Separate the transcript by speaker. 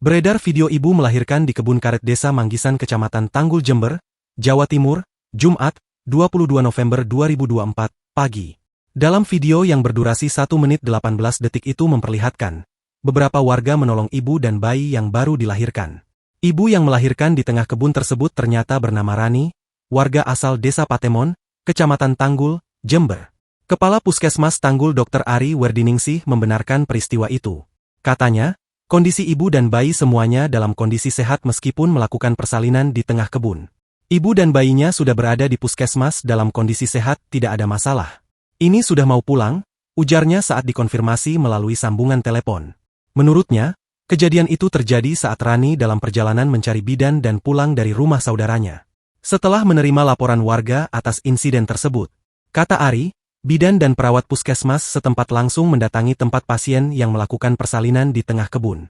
Speaker 1: Beredar video ibu melahirkan di kebun karet desa Manggisan Kecamatan Tanggul Jember, Jawa Timur, Jumat, 22 November 2024, pagi. Dalam video yang berdurasi 1 menit 18 detik itu memperlihatkan, beberapa warga menolong ibu dan bayi yang baru dilahirkan. Ibu yang melahirkan di tengah kebun tersebut ternyata bernama Rani, warga asal Desa Patemon, Kecamatan Tanggul, Jember. Kepala Puskesmas Tanggul Dr. Ari Werdiningsih membenarkan peristiwa itu. Katanya, kondisi ibu dan bayi semuanya dalam kondisi sehat meskipun melakukan persalinan di tengah kebun. Ibu dan bayinya sudah berada di puskesmas dalam kondisi sehat, tidak ada masalah. Ini sudah mau pulang, ujarnya saat dikonfirmasi melalui sambungan telepon. Menurutnya, kejadian itu terjadi saat Rani dalam perjalanan mencari bidan dan pulang dari rumah saudaranya. Setelah menerima laporan warga atas insiden tersebut, kata Ari, bidan dan perawat puskesmas setempat langsung mendatangi tempat pasien yang melakukan persalinan di tengah kebun.